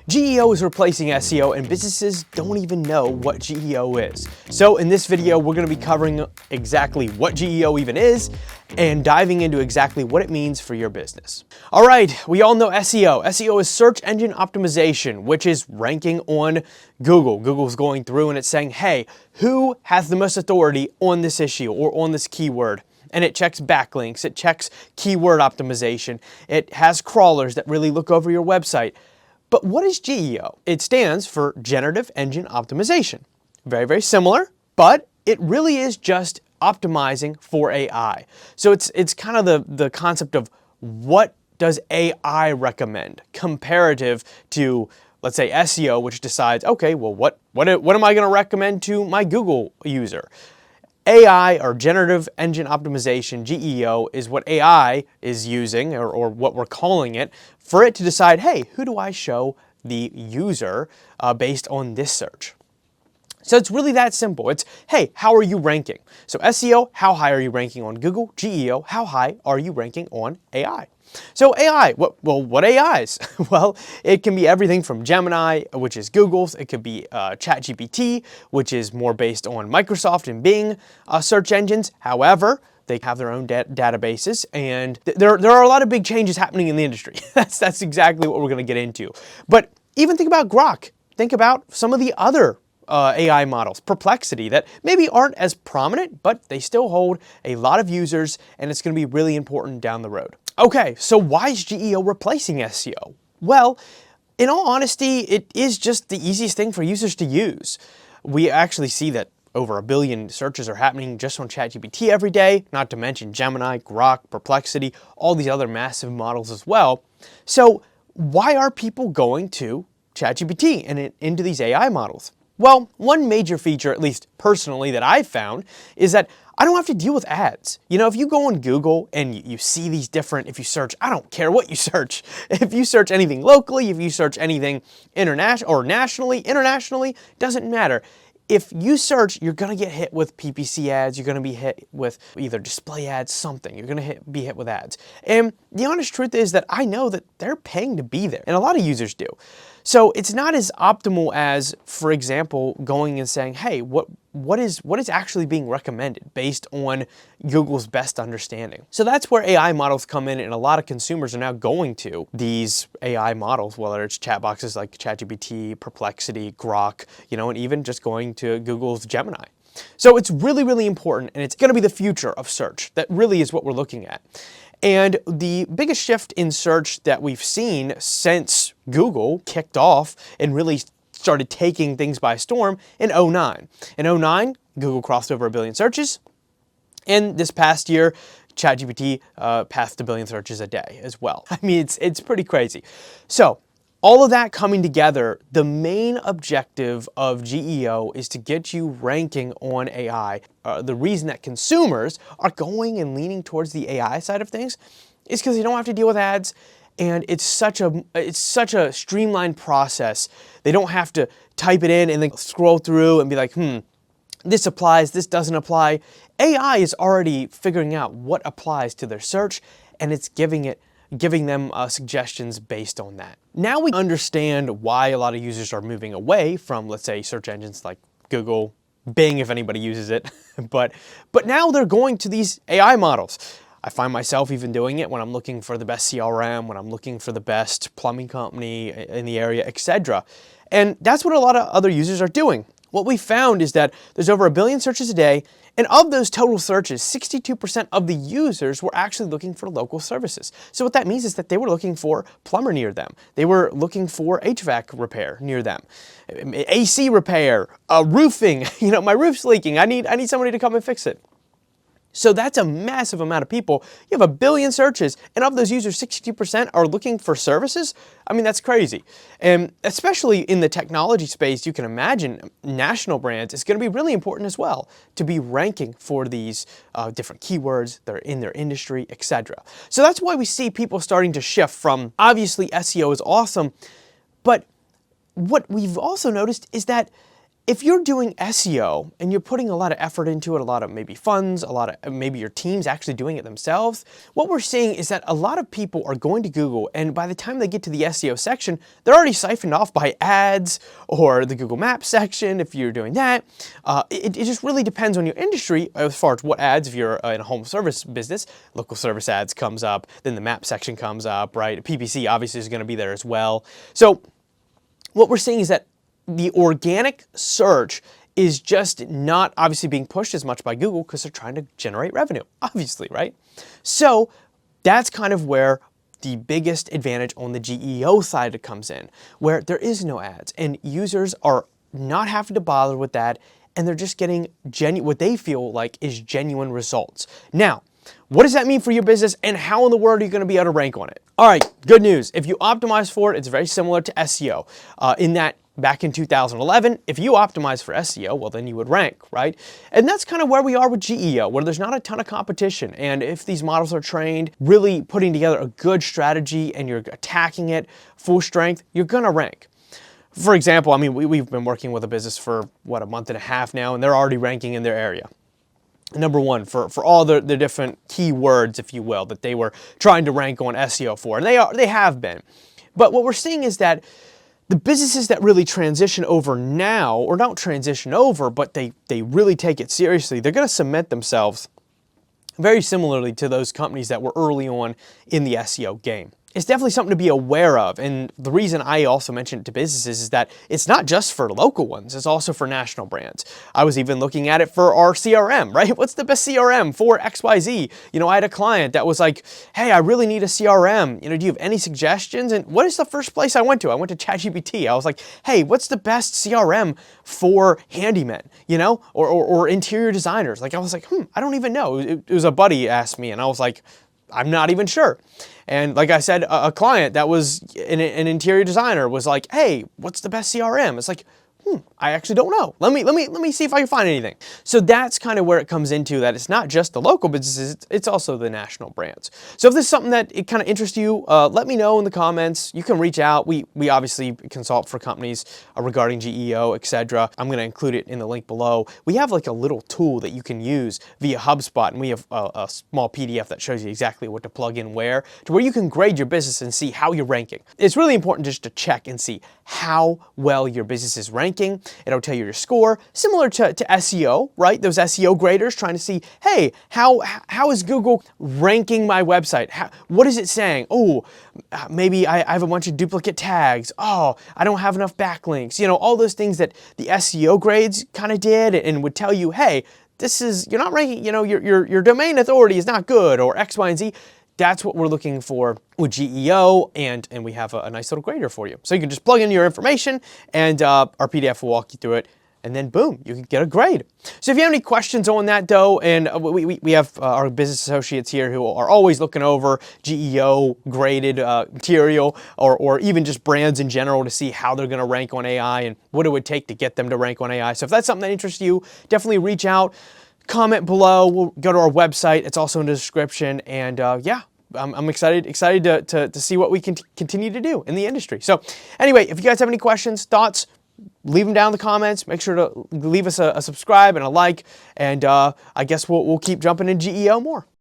GEO is replacing SEO and businesses don't even know what GEO is. So in this video, we're going to be covering exactly what GEO even is and diving into exactly what it means for your business. All right, we all know SEO. SEO is search engine optimization, which is ranking on Google. Google's going through and it's saying, hey, who has the most authority on this issue or on this keyword? And it checks backlinks, it checks keyword optimization, it has crawlers that really look over your website. But what is GEO? It stands for Generative Engine Optimization. Very, very similar, but it really is just optimizing for AI. So it's kind of the concept of what does AI recommend comparative to, let's say, SEO, which decides, okay, well, what am I going to recommend to my Google user? AI, or Generative Engine Optimization, GEO, is what AI is using, or what we're calling it, for it to decide, hey, who do I show the user based on this search? So it's really that simple. It's, hey, how are you ranking? So SEO, how high are you ranking on Google? GEO, how high are you ranking on AI? So AI, what AIs? Well, it can be everything from Gemini, which is Google's. It could be ChatGPT, which is more based on Microsoft and Bing search engines. However, they have their own databases, and there are a lot of big changes happening in the industry. That's exactly what we're going to get into. But even think about Grok. Think about some of the other AI models, Perplexity, that maybe aren't as prominent, but they still hold a lot of users, and it's going to be really important down the road. Okay, so why is GEO replacing SEO? Well, in all honesty, it is just the easiest thing for users to use. We actually see that over 1 billion searches are happening just on ChatGPT every day, not to mention Gemini, Grok, Perplexity, all these other massive models as well. So why are people going to ChatGPT and into these AI models? Well, one major feature, at least personally, that I've found is that I don't have to deal with ads. You know, if you go on Google and you see these different, if you search, I don't care what you search. If you search anything locally, if you search anything international or nationally, internationally, doesn't matter. If you search, you're going to get hit with PPC ads, you're going to be hit with either display ads, something. You're going to be hit with ads. And the honest truth is that I know that they're paying to be there, and a lot of users do. So it's not as optimal as, for example, going and saying, hey, what is actually being recommended based on Google's best understanding? So that's where AI models come in, and a lot of consumers are now going to these AI models, whether it's chat boxes like ChatGPT, Perplexity, Grok, and even just going to Google's Gemini. So it's really, really important, and it's going to be the future of search. That really is what we're looking at. And the biggest shift in search that we've seen since Google kicked off and really started taking things by storm in 2009. In 2009, Google crossed over 1 billion searches. And this past year, ChatGPT passed 1 billion searches a day as well. I mean, it's pretty crazy. So all of that coming together, the main objective of GEO is to get you ranking on AI. The reason that consumers are going and leaning towards the AI side of things is because they don't have to deal with ads, and it's such a streamlined process. They don't have to type it in and then scroll through and be like, this applies, this doesn't apply. AI is already figuring out what applies to their search, and it's giving them suggestions based on that. Now we understand why a lot of users are moving away from, let's say, search engines like Google, Bing, if anybody uses it, but now they're going to these AI models. I find myself even doing it when I'm looking for the best CRM, when I'm looking for the best plumbing company in the area, etc. And that's what a lot of other users are doing. What we found is that there's over 1 billion searches a day, and of those total searches, 62% of the users were actually looking for local services. So what that means is that they were looking for plumber near them. They were looking for HVAC repair near them, AC repair, roofing. My roof's leaking. I need somebody to come and fix it. So that's a massive amount of people. You have 1 billion searches, and of those users, 62% are looking for services. I mean, that's crazy. And especially in the technology space, you can imagine national brands is going to be really important as well to be ranking for these different keywords that are in their industry, etc. So that's why we see people starting to shift from, obviously SEO is awesome, but what we've also noticed is that if you're doing SEO and you're putting a lot of effort into it, a lot of maybe funds, a lot of maybe your team's actually doing it themselves, what we're seeing is that a lot of people are going to Google, and by the time they get to the SEO section, they're already siphoned off by ads or the Google Maps section if you're doing that. It just really depends on your industry as far as what ads. If you're in a home service business, local service ads comes up, then the map section comes up, right? PPC obviously is going to be there as well. So what we're seeing is that the organic search is just not obviously being pushed as much by Google because they're trying to generate revenue, obviously, right? So that's kind of where the biggest advantage on the GEO side comes in, where there is no ads and users are not having to bother with that, and they're just getting what they feel like is genuine results. Now, what does that mean for your business, and how in the world are you going to be able to rank on it? All right, good news. If you optimize for it, it's very similar to SEO in that back in 2011, if you optimize for SEO, well, then you would rank, right? And that's kind of where we are with GEO, where there's not a ton of competition. And if these models are trained, really putting together a good strategy and you're attacking it full strength, you're going to rank. For example, I mean, we've been working with a business for, what, a month and a half now, and they're already ranking in their area. Number one, for all the different keywords, if you will, that they were trying to rank on SEO for. And they have been. But what we're seeing is that the businesses that really transition over now, or don't transition over, but they really take it seriously, they're going to cement themselves very similarly to those companies that were early on in the SEO game. It's definitely something to be aware of, and the reason I also mention it to businesses is that it's not just for local ones, it's also for national brands. I was even looking at it for our CRM, right? What's the best CRM for XYZ? You know, I had a client that was like, hey, I really need a CRM. You know, do you have any suggestions? And what is the first place I went to? I went to ChatGPT. I was like, hey, what's the best CRM for handymen, you know, or interior designers? Like, I was like, I don't even know. It was a buddy asked me, and I was like, I'm not even sure. And like I said, a client that was an interior designer was like, hey, what's the best CRM? It's like, I actually don't know. Let me see if I can find anything. So that's kind of where it comes into that it's not just the local businesses, it's also the national brands. So if this is something that it kind of interests you, let me know in the comments. You can reach out. We obviously consult for companies regarding GEO, etc. I'm going to include it in the link below. We have like a little tool that you can use via HubSpot, and we have a small PDF that shows you exactly what to plug in where, to where you can grade your business and see how you're ranking. It's really important just to check and see how well your business is ranking. It'll tell you your score, similar to SEO, right? Those SEO graders trying to see, hey, how is Google ranking my website? What is it saying? Oh, maybe I have a bunch of duplicate tags. Oh, I don't have enough backlinks. You know, all those things that the SEO grades kind of did and would tell you, hey, you're not ranking, you know, your domain authority is not good, or X, Y, and Z. That's what we're looking for with GEO, and we have a nice little grader for you. So you can just plug in your information, and our PDF will walk you through it, and then boom, you can get a grade. So if you have any questions on that though, and we have our business associates here who are always looking over GEO graded material, or even just brands in general to see how they're going to rank on AI and what it would take to get them to rank on AI. So if that's something that interests you, definitely reach out. Comment below. We'll go to our website. It's also in the description. And yeah, I'm excited to see what we can continue to do in the industry. So anyway, if you guys have any questions, thoughts, leave them down in the comments. Make sure to leave us a subscribe and a like. And I guess we'll keep jumping in GEO more.